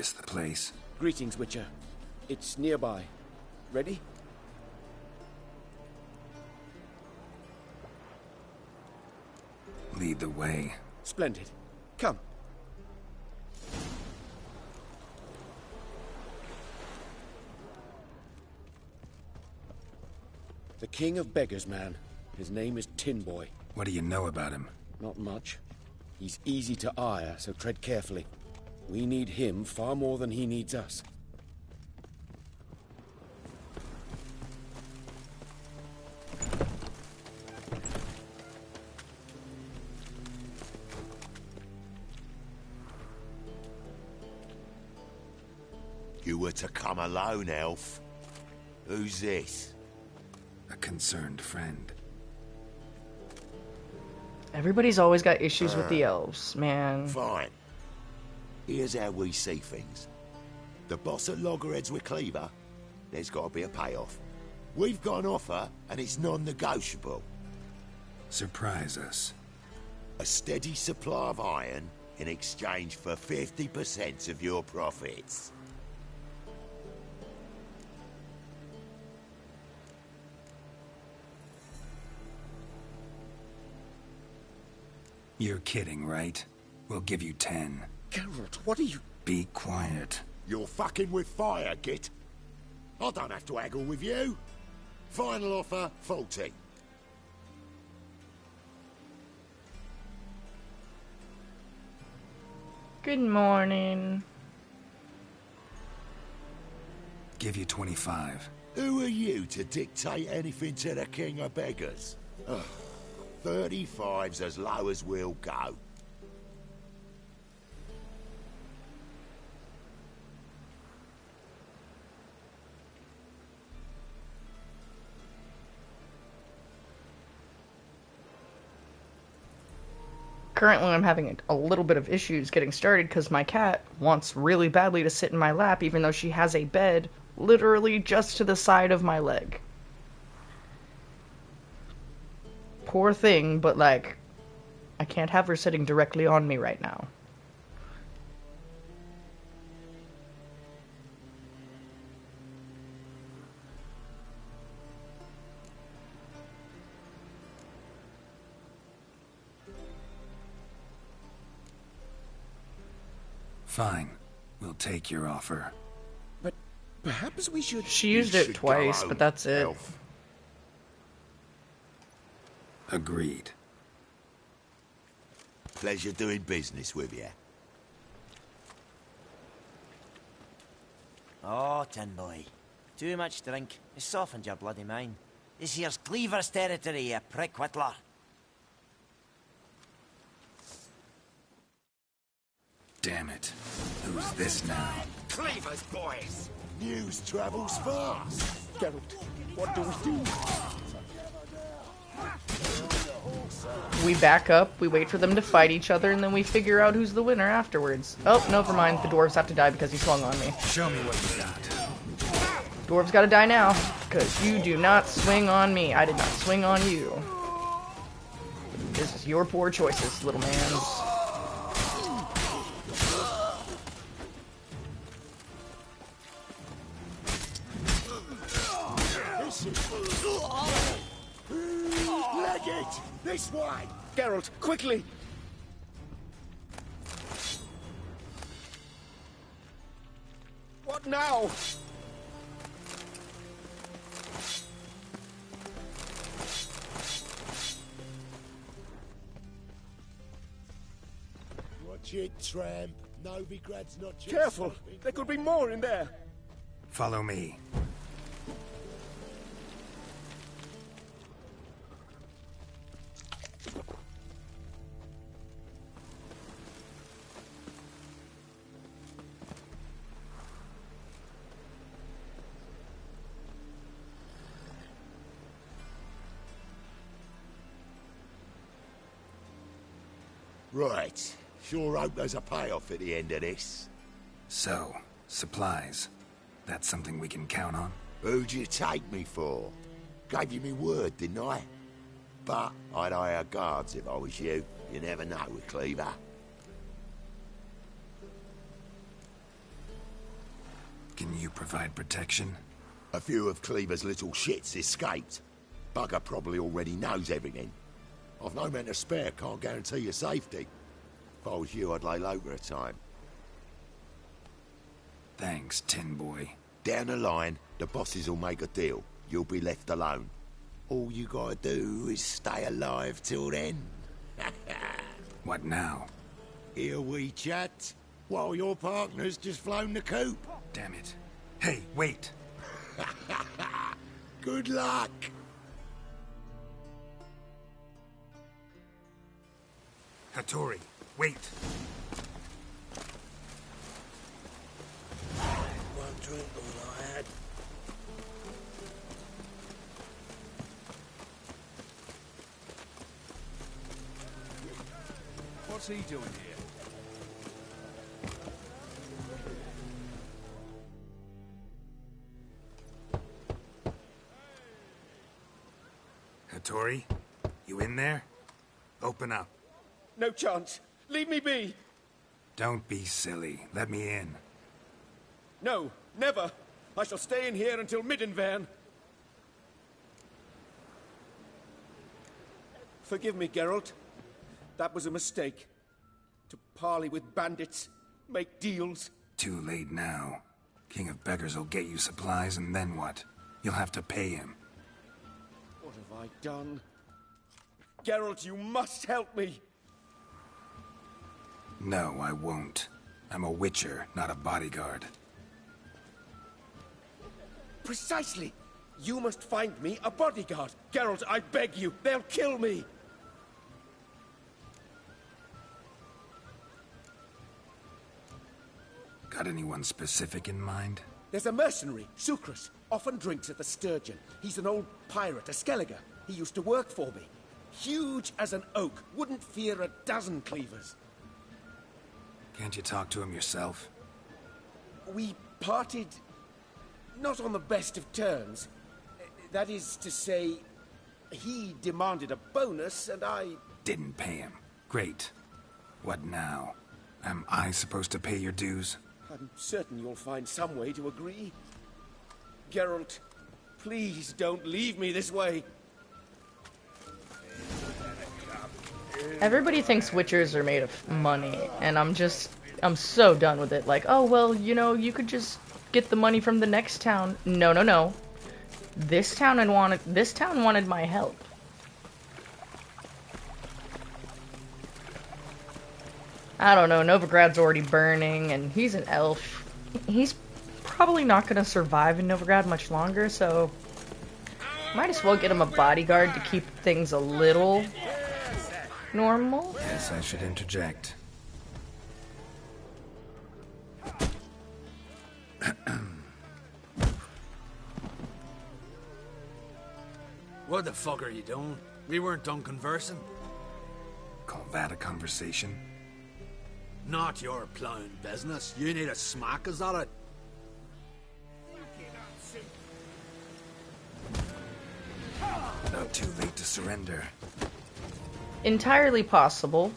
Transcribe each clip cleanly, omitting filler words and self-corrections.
this the place? Greetings, Witcher. It's nearby. Ready? Lead the way. Splendid. Come. The King of Beggars, man. His name is Tin Boy. What do you know about him? Not much. He's easy to ire, so tread carefully. We need him far more than he needs us. You were to come alone, elf. Who's this? A concerned friend. Everybody's always got issues with the elves, man. Fine. Here's how we see things. The boss at Loggerheads with Cleaver, there's got to be a payoff. We've got an offer, and it's non-negotiable. Surprise us. A steady supply of iron in exchange for 50% of your profits. You're kidding, right? We'll give you 10. Geralt, what are you... Be quiet. You're fucking with fire, Git. I don't have to haggle with you. Final offer, 40. Good morning. Give you 25. Who are you to dictate anything to the King of Beggars? Ugh, 35's as low as we'll go. Currently, I'm having a little bit of issues getting started because my cat wants really badly to sit in my lap, even though she has a bed literally just to the side of my leg. Poor thing, but like, I can't have her sitting directly on me right now. Fine. We'll take your offer. But perhaps we should... She used it twice, but that's it. Elf. Agreed. Pleasure doing business with you. Oh, Tin Boy. Too much drink. It softened your bloody mind. This here's Cleaver's territory, you prick whittler. Damn it. Who's this now? Cleaver's boys! News travels fast. Geralt, what do we do? We back up, we wait for them to fight each other, and then we figure out who's the winner afterwards. Oh, never mind. The dwarves have to die because he swung on me. Show me what you got. Dwarves gotta die now, because you do not swing on me. I did not swing on you. This is your poor choices, little man. Leg it! This way! Geralt, quickly! What now? Watch it, tramp. Novigrad's not just... Careful! There could be more in there! Follow me. Right. Sure hope there's a payoff at the end of this. So, supplies. That's something we can count on? Who'd you take me for? Gave you me word, didn't I? But I'd hire guards if I was you. You never know with Cleaver. Can you provide protection? A few of Cleaver's little shits escaped. Bugger probably already knows everything. I've no men to spare, can't guarantee your safety. If I was you, I'd lay low for a time. Thanks, Tin Boy. Down the line, the bosses will make a deal. You'll be left alone. All you gotta do is stay alive till then. What now? Here we chat, while your partner's just flown the coop. Damn it. Hey, wait! Good luck! Hattori, wait! One drink all I had. What's he doing here? Hattori, you in there? Open up. No chance. Leave me be. Don't be silly. Let me in. No, never. I shall stay in here until Middenvern. Forgive me, Geralt. That was a mistake. To parley with bandits, make deals. Too late now. King of Beggars will get you supplies, and then what? You'll have to pay him. What have I done? Geralt, you must help me. No, I won't. I'm a witcher, not a bodyguard. Precisely. You must find me a bodyguard. Geralt, I beg you. They'll kill me. Got anyone specific in mind? There's a mercenary, Sucrus. Often drinks at the Sturgeon. He's an old pirate, a Skelliger. He used to work for me. Huge as an oak. Wouldn't fear a dozen cleavers. Can't you talk to him yourself? We parted... not on the best of terms. That is to say, he demanded a bonus, and I... Didn't pay him. Great. What now? Am I supposed to pay your dues? I'm certain you'll find some way to agree. Geralt, please don't leave me this way. Everybody thinks witchers are made of money, and I'm so done with it. Like, oh, well, you know, you could just get the money from the next town. No, no, no. This town wanted my help. I don't know, Novigrad's already burning, and he's an elf. He's probably not going to survive in Novigrad much longer, so... might as well get him a bodyguard to keep things a little... normal? Yes, I should interject. What the fuck are you doing? We weren't done conversing. Call that a conversation? Not your plowing business. You need a smack, is that it? Not too late to surrender. Entirely possible.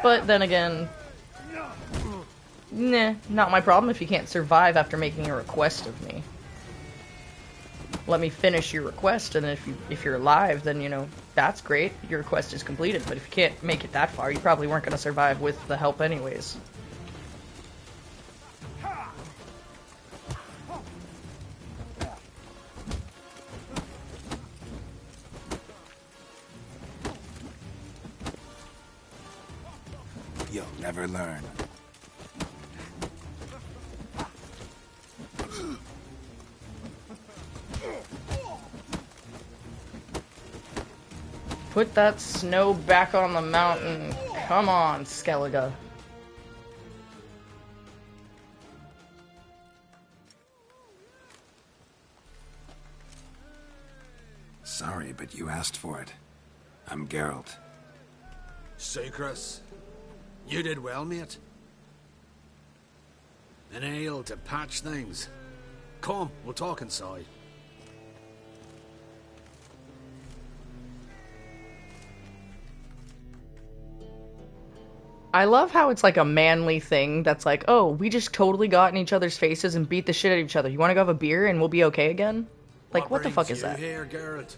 But then again... nah, not my problem if you can't survive after making a request of me. Let me finish your request, and if you're alive, then, you know, that's great. Your request is completed, but if you can't make it that far, you probably weren't going to survive with the help anyways. You'll never learn. Put that snow back on the mountain. Come on, Skellige. Sorry, but you asked for it. I'm Geralt. Sucrus, you did well, mate. An ale to patch things. Come, we'll talk inside. I love how it's like a manly thing that's like, oh, we just totally got in each other's faces and beat the shit out of each other. You want to go have a beer and we'll be okay again? Like, what the fuck is that? Here, Geralt?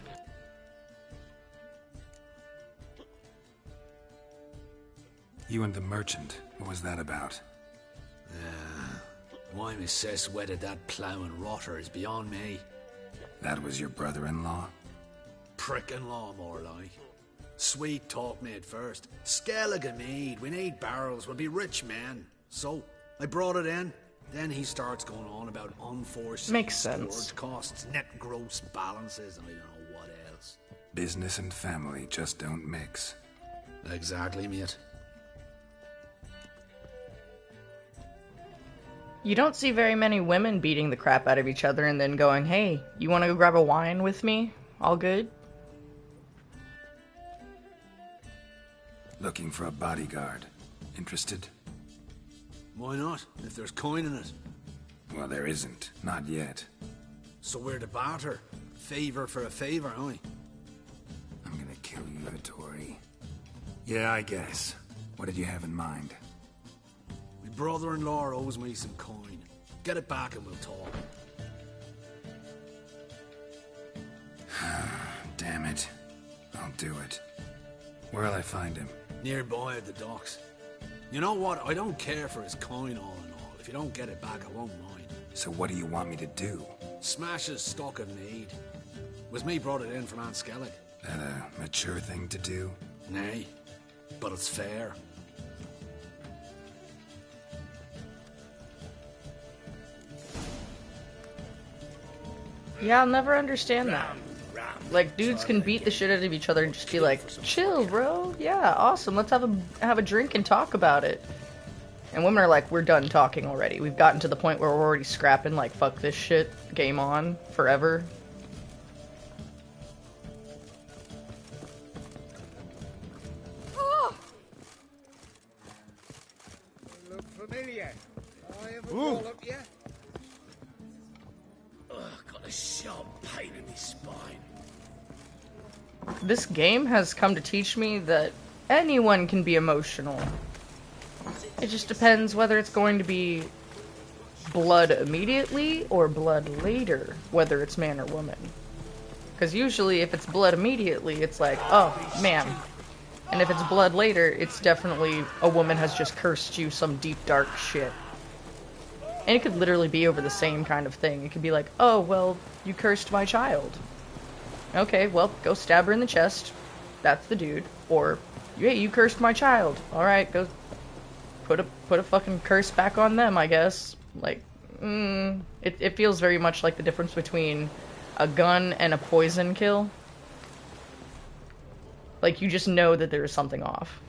You and the merchant, what was that about? Why my sis wedded that ploughing rotter is beyond me. That was your brother-in-law? Prick-in-law, more like. Sweet talk me at first. Skellige mead, we need barrels, we'll be rich men. So, I brought it in. Then he starts going on about unforeseen Makes sense. storage costs, net gross balances, and I don't know what else. Business and family just don't mix. Exactly, mate. You don't see very many women beating the crap out of each other and then going, hey, you want to go grab a wine with me? All good? Looking for a bodyguard. Interested? Why not, if there's coin in it? Well, there isn't. Not yet. So we're to barter. Favor for a favor, aye? I'm gonna kill you, Hattori. Yeah, I guess. What did you have in mind? My brother-in-law owes me some coin. Get it back and we'll talk. Damn it. I'll do it. Where'll I find him? Nearby at the docks. You know what? I don't care for his coin all in all. If you don't get it back, I won't mind. So what do you want me to do? Smash his stock of mead. Was me brought it in from Aunt Skellig. That a mature thing to do? Nay, but it's fair. Yeah, I'll never understand that. Like, dudes can beat the shit out of each other and just be like, chill, bro. Yeah, awesome. Let's have a drink and talk about it. And women are like, we're done talking already. We've gotten to the point where we're already scrapping, like, fuck this shit, game on, forever. Look familiar. I have a roll up yet. Got a sharp pain in my spine. This game has come to teach me that anyone can be emotional. It just depends whether it's going to be blood immediately or blood later, whether it's man or woman. Because usually if it's blood immediately, it's like, oh, man. And if it's blood later, it's definitely a woman has just cursed you some deep, dark shit. And it could literally be over the same kind of thing. It could be like, oh, well, you cursed my child. Okay, well, go stab her in the chest. That's the dude. Or, hey, you cursed my child. Alright, go put a fucking curse back on them, I guess. Like, it feels very much like the difference between a gun and a poison kill. Like, you just know that there is something off.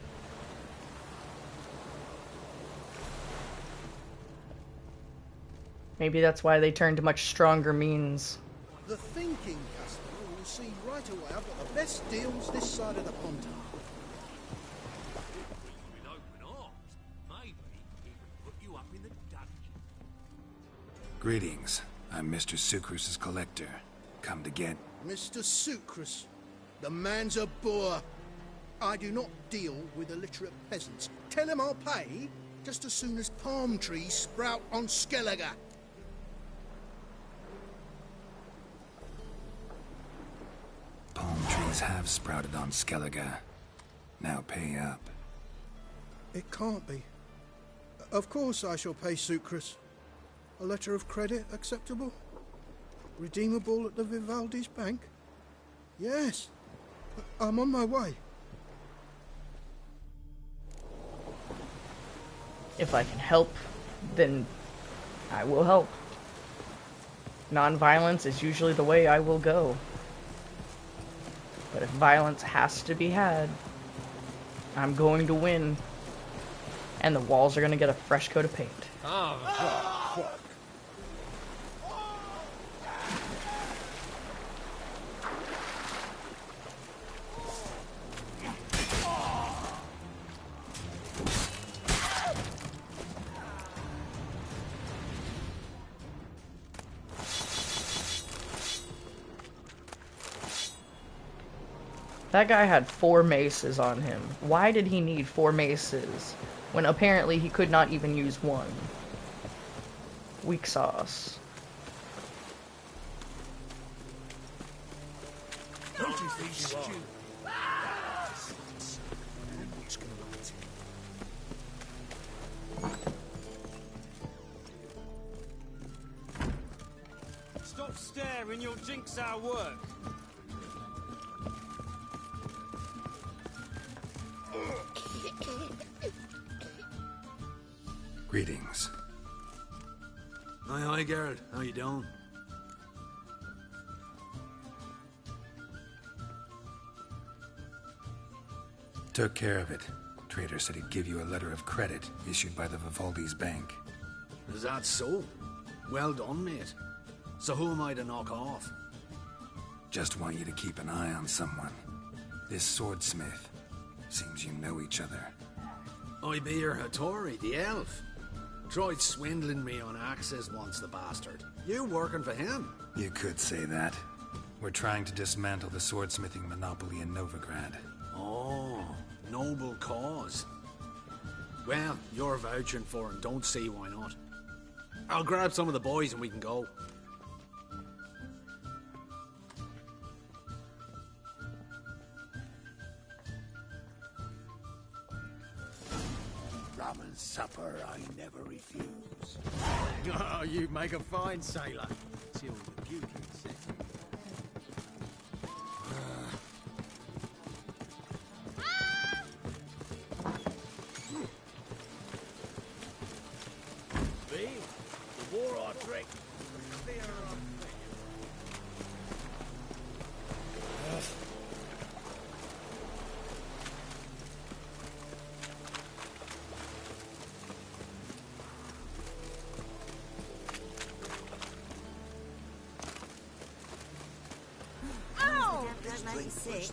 Maybe that's why they turn to much stronger means. The thinking customer will see right away I've got the best deals this side of the pond. Greetings. I'm Mr. Sucrus' collector. Come to get... Mr. Sucrus, the man's a boor. I do not deal with illiterate peasants. Tell him I'll pay just as soon as palm trees sprout on Skellige. Palm trees have sprouted on Skellige. Now pay up. It can't be. Of course I shall pay Sucrus. A letter of credit acceptable? Redeemable at the Vivaldi's bank? Yes. I'm on my way. If I can help, then I will help. Non-violence is usually the way I will go. But if violence has to be had, I'm going to win. And the walls are going to get a fresh coat of paint. That guy had 4 maces on him. Why did he need 4 maces when apparently he could not even use one. Weak sauce. Stop staring, you'll jinx our work. Greetings. Hi, Geralt. How you doing? Took care of it. Trader said he'd give you a letter of credit issued by the Vivaldi's bank. Is that so? Well done, mate. So who am I to knock off? Just want you to keep an eye on someone. This swordsmith. Seems you know each other. I be your Hattori, the elf. Tried swindling me on axes once, the bastard. You working for him? You could say that. We're trying to dismantle the swordsmithing monopoly in Novigrad. Oh, noble cause. Well, you're vouching for him, don't see why not. I'll grab some of the boys and we can go. Rum and supper I never refuse. Oh, you make a fine sailor. Till the puking sets in. Me? The war I drink. The fear I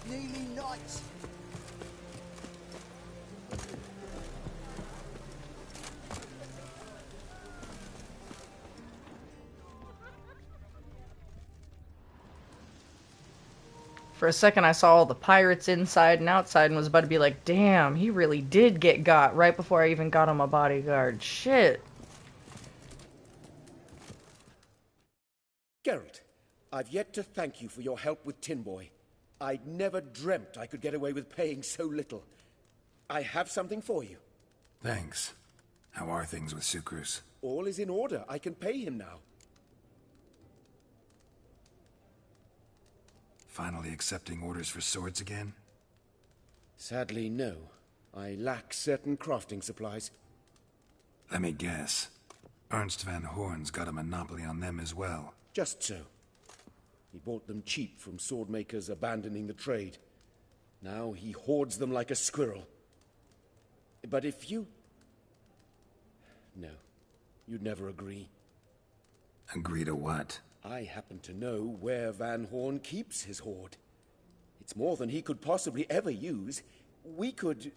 Nearly nuts. For a second, I saw all the pirates inside and outside and was about to be like, damn, he really did get got right before I even got him a bodyguard. Shit. Geralt, I've yet to thank you for your help with Tin Boy. I'd never dreamt I could get away with paying so little. I have something for you. Thanks. How are things with Sukrus? All is in order. I can pay him now. Finally accepting orders for swords again? Sadly, no. I lack certain crafting supplies. Let me guess. Ernst van Horn's got a monopoly on them as well. Just so. He bought them cheap from swordmakers abandoning the trade. Now he hoards them like a squirrel. But if you... No, you'd never agree. Agree to what? I happen to know where Van Horn keeps his hoard. It's more than he could possibly ever use. We could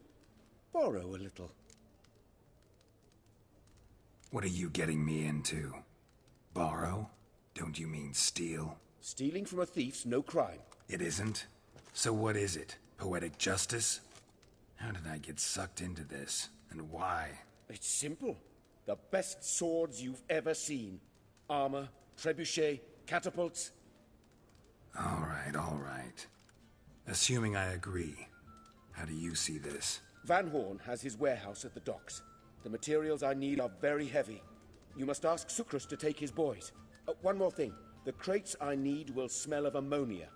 borrow a little. What are you getting me into? Borrow? Don't you mean steal? Stealing from a thief's no crime. It isn't? So what is it? Poetic justice? How did I get sucked into this? And why? It's simple. The best swords you've ever seen. Armor, trebuchet, catapults. All right. Assuming I agree, how do you see this? Van Horn has his warehouse at the docks. The materials I need are very heavy. You must ask Sukrus to take his boys. One more thing. The crates I need will smell of ammonia.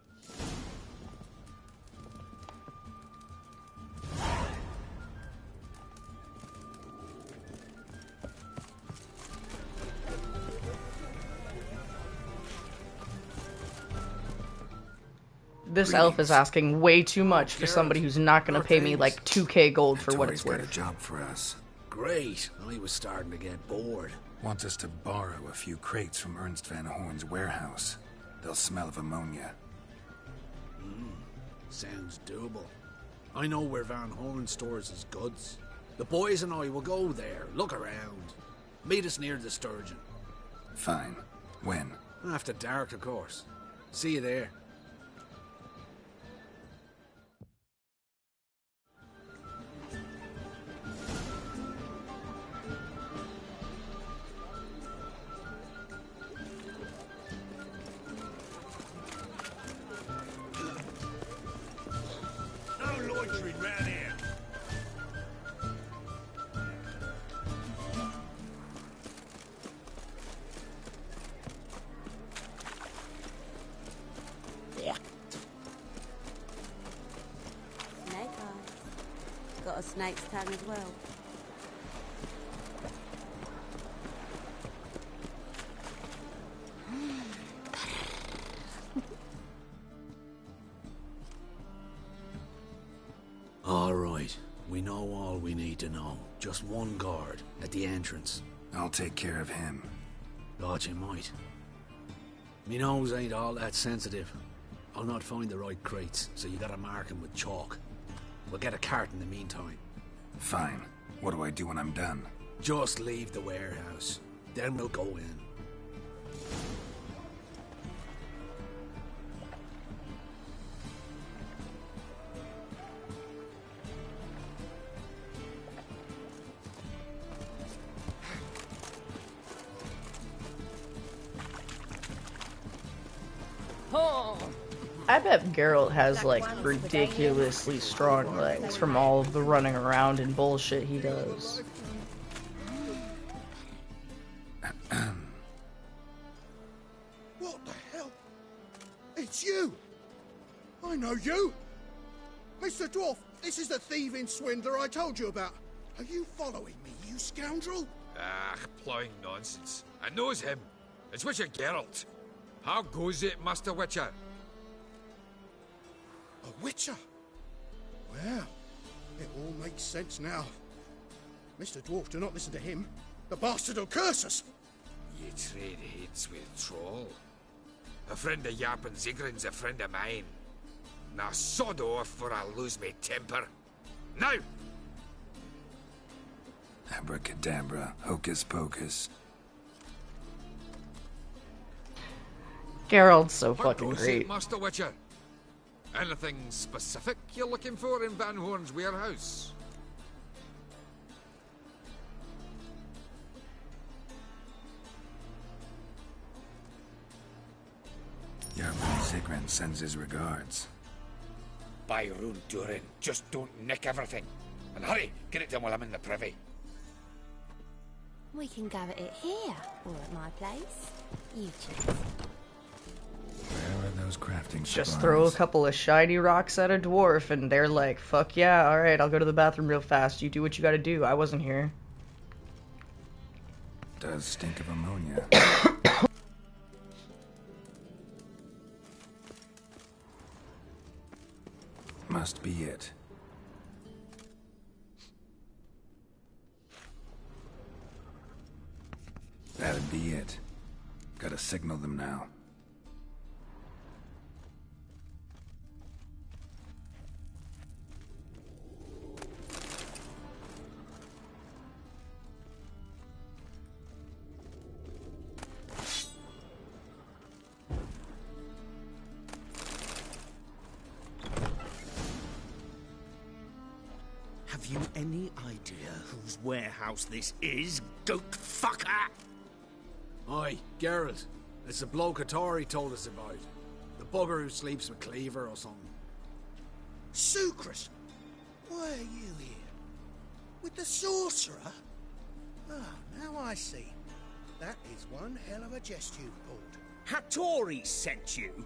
This elf is asking way too much for somebody who's not going to pay me like 2k gold for what it's Hattori's got a worth. job for us. Great. I was starting to get bored. Wants us to borrow a few crates from Ernst van Horn's warehouse. They'll smell of ammonia. Sounds doable. I know where Van Horn stores his goods. The boys and I will go there, look around. Meet us near the Sturgeon. Fine. When? After dark, of course. See you there. snake's tongue as well. All right. We know all we need to know. Just one guard at the entrance. I'll take care of him. Thought you might. Me nose ain't all that sensitive. I'll not find the right crates, so you gotta mark 'em with chalk. We'll get a cart in the meantime. Fine. What do I do when I'm done? Just leave the warehouse. Then we'll go in. I bet Geralt has like ridiculously strong legs from all of the running around and bullshit he does. What the hell? It's you! I know you! Mr. Dwarf, this is the thieving swindler I told you about. Are you following me, you scoundrel? Ah, plowing nonsense. I knows him. It's Witcher Geralt. How goes it, Master Witcher? A witcher? Well, it all makes sense now. Mr. Dwarf, do not listen to him. The bastard will curse us. Ye trade heads with a troll. A friend of Yarpen Zigrin's a friend of mine. Now sod off, for I'll lose my temper. Now! Abracadabra, hocus pocus. Geralt's so How fucking goes it, great. Master Witcher? Anything specific you're looking for in Van Horn's warehouse? Yarpen Zigrin sends his regards. By Rune Durin, just don't nick everything. And hurry, get it done while I'm in the privy. We can go at it here, or at my place. You choose. Where are those crafting Just supplies? throw a couple of shiny rocks at a dwarf and they're like, fuck yeah, alright, I'll go to the bathroom real fast. You do what you gotta do. I wasn't here. Does stink of ammonia. Must be it. That'd be it. Gotta signal them now. Have you any idea whose warehouse this is, goat fucker? Aye, Geralt. It's the bloke Atari told us about. The bugger who sleeps with Cleaver or something. Sucrus! Why are you here? With the sorcerer? Ah, now I see. That is one hell of a jest you've pulled. Hattori sent you?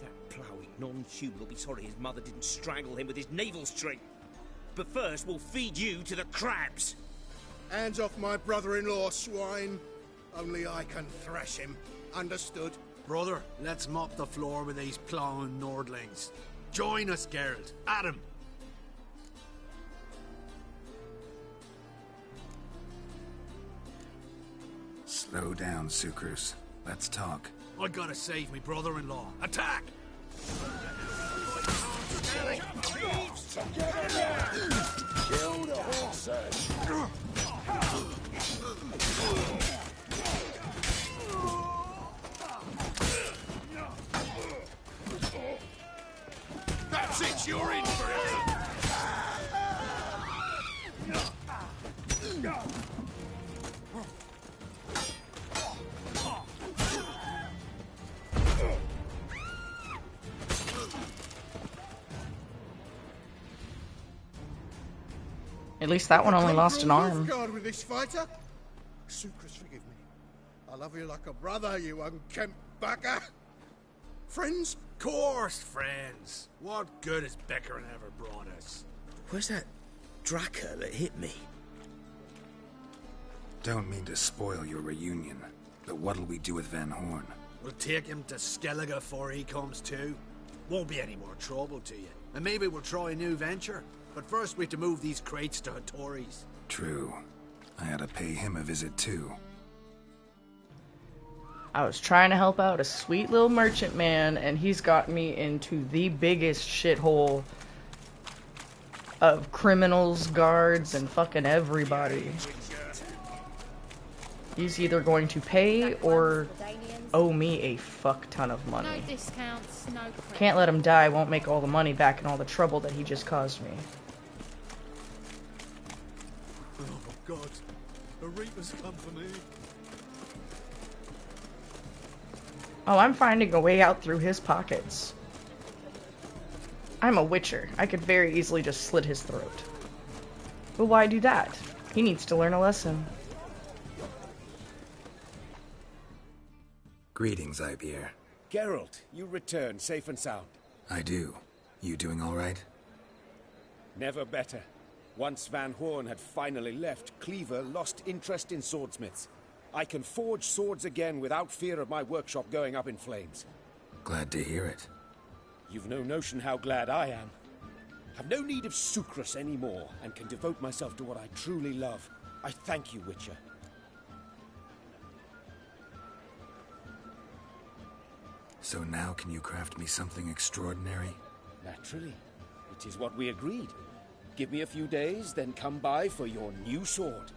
That ploughing non-human will be sorry his mother didn't strangle him with his navel string. But first, we'll feed you to the crabs. Hands off my brother-in-law, swine. Only I can thrash him. Understood? Brother, let's mop the floor with these plowing Nordlings. Join us, Geralt. Adam. Slow down, Sucrus. Let's talk. I gotta save me brother-in-law. Attack! Kill the horses! That's it, you're in for it! At least that one only lost an arm. Guard with this fighter. Sucrus, forgive me. I love you like a brother, you unkempt bugger. Friends? Course, friends. What good has Beckerin ever brought us? Where's that Draka that hit me. Don't mean to spoil your reunion, but what'll we do with Van Horn? We'll take him to Skellige before he comes to. Won't be any more trouble to you. And maybe we'll try a new venture. But first we have to move these crates to Hattori's. True. I ought to pay him a visit too. I was trying to help out a sweet little merchant man, and he's got me into the biggest shithole of criminals, guards, and fucking everybody. He's either going to pay or owe me a fuck ton of money. No discounts, no credit. Can't let him die, won't make all the money back and all the trouble that he just caused me. Oh my god, the Reaper's come for me. Oh, I'm finding a way out through his pockets. I'm a witcher. I could very easily just slit his throat. But why do that? He needs to learn a lesson. Greetings, Ibeer. Geralt, you return safe and sound. I do. You doing all right? Never better. Once Van Horn had finally left, Cleaver lost interest in swordsmiths. I can forge swords again without fear of my workshop going up in flames. Glad to hear it. You've no notion how glad I am. Have no need of Sucrus anymore, and can devote myself to what I truly love. I thank you, Witcher. So now can you craft me something extraordinary? Naturally. It is what we agreed. Give me a few days, then come by for your new sword.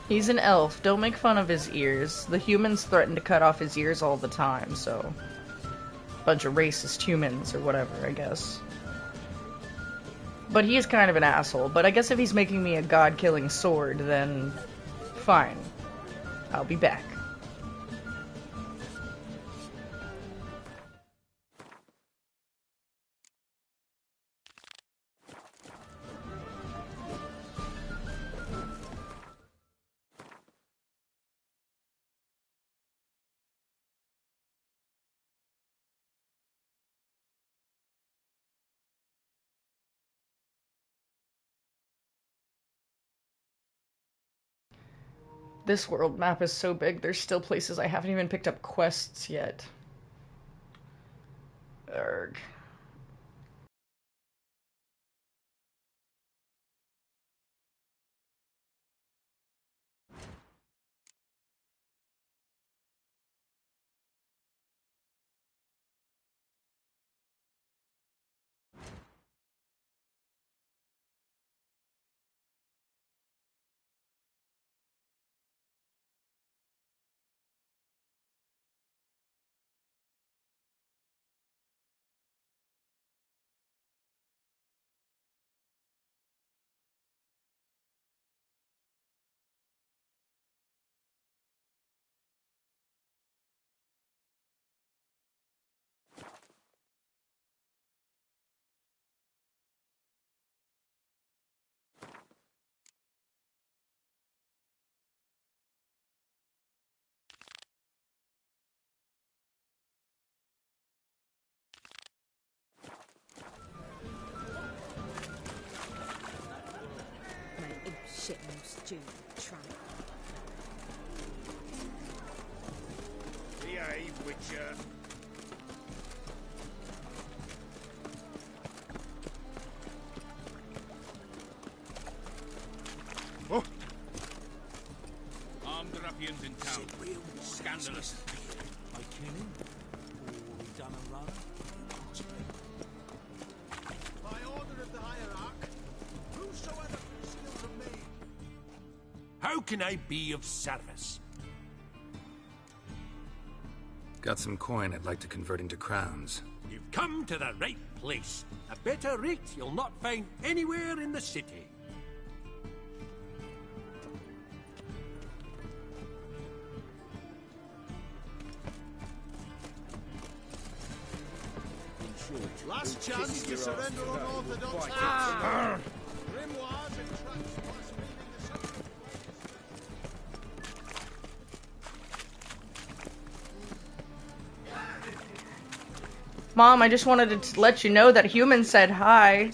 He's an elf. Don't make fun of his ears. The humans threaten to cut off his ears all the time, so... Bunch of racist humans, or whatever, I guess. But he is kind of an asshole. But I guess if he's making me a god-killing sword, then... fine. I'll be back. This world map is so big, there's still places I haven't even picked up quests yet. Urgh. Shitmouse June tramp. Behave, Witcher. Oh. Armed ruffians in town. Scandalous. By killing? Or we done a runner? By order of the hierarch, whosoever skills of me. How can I be of service? Got some coin I'd like to convert into crowns. You've come to the right place. A better rate you'll not find anywhere in the city. Last chance to surrender unorthodox grimoires and traps whilst reading the sacred. Mom, I just wanted to let you know that humans said hi.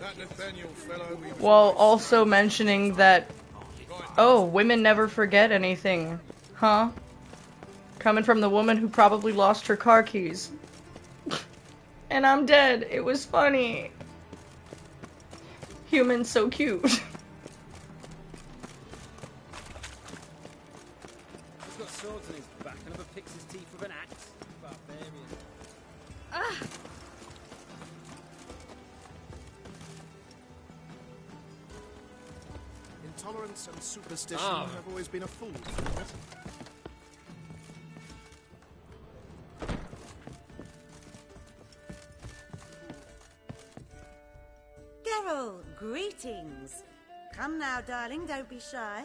That Nathaniel fellow we... While also mentioning that, oh, women never forget anything. Huh? Coming from the woman who probably lost her car keys. And I'm dead. It was funny. Human's so cute. He's got swords on his back and never picks his teeth with an axe. Barbarian. Ah! Intolerance and superstition Ah. have always been a fool. Geralt, greetings. Come now, darling, don't be shy.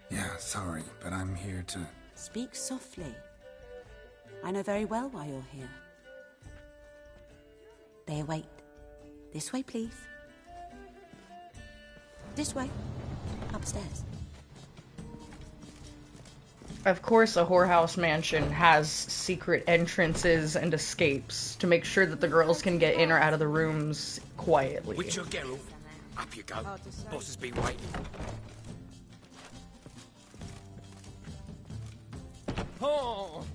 Yeah, sorry, but I'm here to... Speak softly. I know very well why you're here. They await. This way, please. This way. Upstairs. Of course, a whorehouse mansion has secret entrances and escapes to make sure that the girls can get in or out of the rooms quietly. Witcher Geralt, up you go. Boss has been waiting. Oh!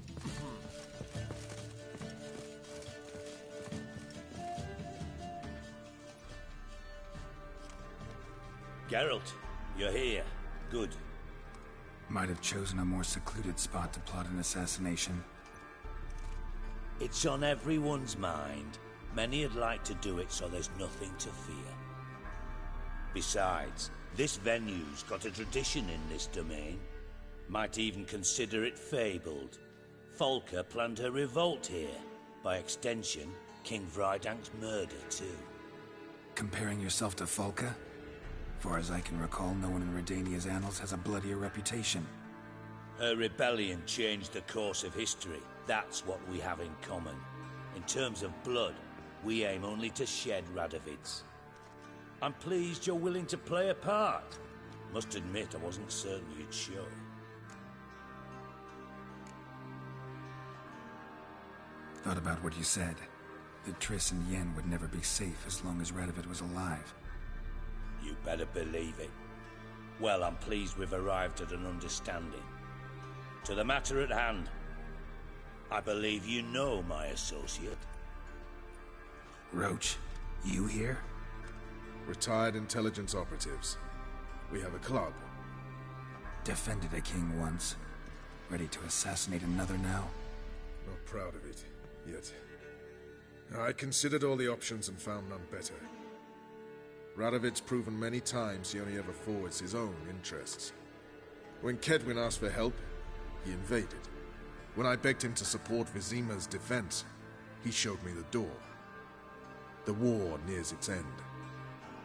Geralt, you're here. Good. Might have chosen a more secluded spot to plot an assassination. It's on everyone's mind. Many would like to do it so there's nothing to fear. Besides, this venue's got a tradition in this domain. Might even consider it fabled. Folka planned her revolt here. By extension, King Vrydank's murder too. Comparing yourself to Folka? Far as I can recall, no one in Redania's annals has a bloodier reputation. Her rebellion changed the course of history. That's what we have in common. In terms of blood, we aim only to shed Radovid's. I'm pleased you're willing to play a part. Must admit, I wasn't certain you'd show. Thought about what you said. That Triss and Yen would never be safe as long as Radovid was alive. You better believe it. Well, I'm pleased we've arrived at an understanding. To the matter at hand, I believe you know my associate. Roach, you here? Retired intelligence operatives. We have a club. Defended a king once. Ready to assassinate another now? Not proud of it, yet. I considered all the options and found none better. Radovid's proven many times he only ever forwards his own interests. When Kedwin asked for help, he invaded. When I begged him to support Vizima's defense, he showed me the door. The war nears its end.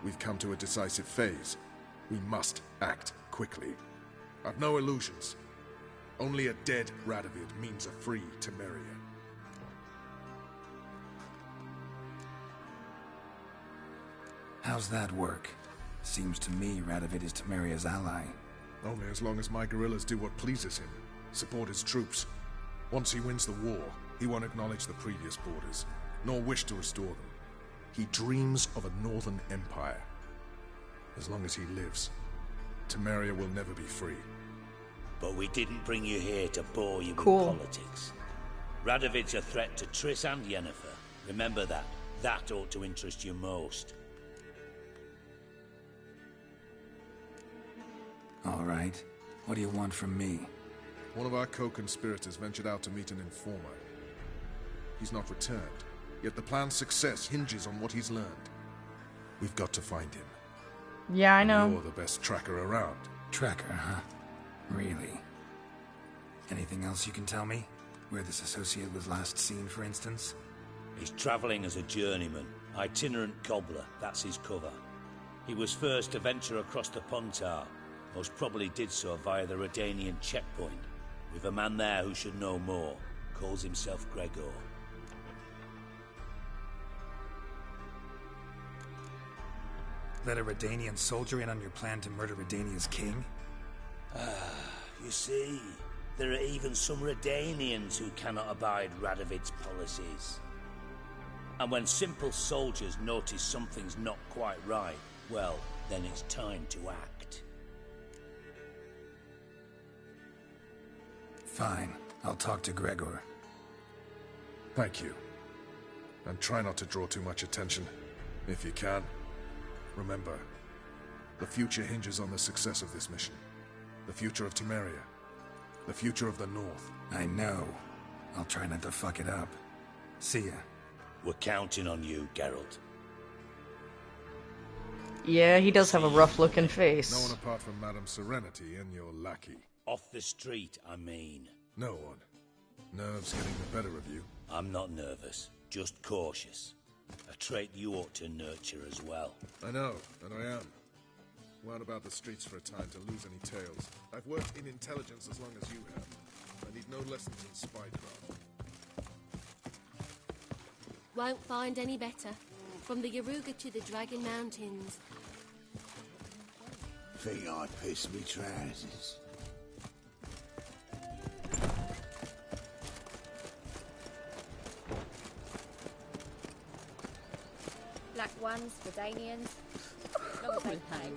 We've come to a decisive phase. We must act quickly. I've no illusions. Only a dead Radovid means a free Temeria. How's that work? Seems to me Radovid is Temeria's ally. Only as long as my guerrillas do what pleases him. Support his troops. Once he wins the war, he won't acknowledge the previous borders, nor wish to restore them. He dreams of a northern empire. As long as he lives, Temeria will never be free. But we didn't bring you here to bore you with politics. Radovid's a threat to Triss and Yennefer. Remember that. That ought to interest you most. All right. What do you want from me? One of our co-conspirators ventured out to meet an informer. He's not returned, yet the plan's success hinges on what he's learned. We've got to find him. Yeah, I know. You're the best tracker around. Tracker, huh? Really? Anything else you can tell me? Where this associate was last seen, for instance? He's travelling as a journeyman. Itinerant cobbler, that's his cover. He was first to venture across the Pontar. Most probably did so via the Redanian checkpoint. With a man there who should know more. Calls himself Gregor. Let a Redanian soldier in on your plan to murder Redania's king? You see, there are even some Redanians who cannot abide Radovid's policies. And when simple soldiers notice something's not quite right, well, then it's time to act. Fine. I'll talk to Gregor. Thank you. And try not to draw too much attention, if you can. Remember, the future hinges on the success of this mission. The future of Temeria. The future of the North. I know. I'll try not to fuck it up. See ya. We're counting on you, Geralt. Yeah, he does have a rough-looking face. No one apart from Madame Serenity and your lackey. Off the street, I mean. No one. Nerves getting the better of you. I'm not nervous, just cautious. A trait you ought to nurture as well. I know, and I am. Wound about the streets for a time to lose any tales. I've worked in intelligence as long as you have. I need no lessons in spycraft. Won't find any better. From the Yaruga to the Dragon Mountains. Think I pissed me trousers. Black ones, Redanians. Long as they pay.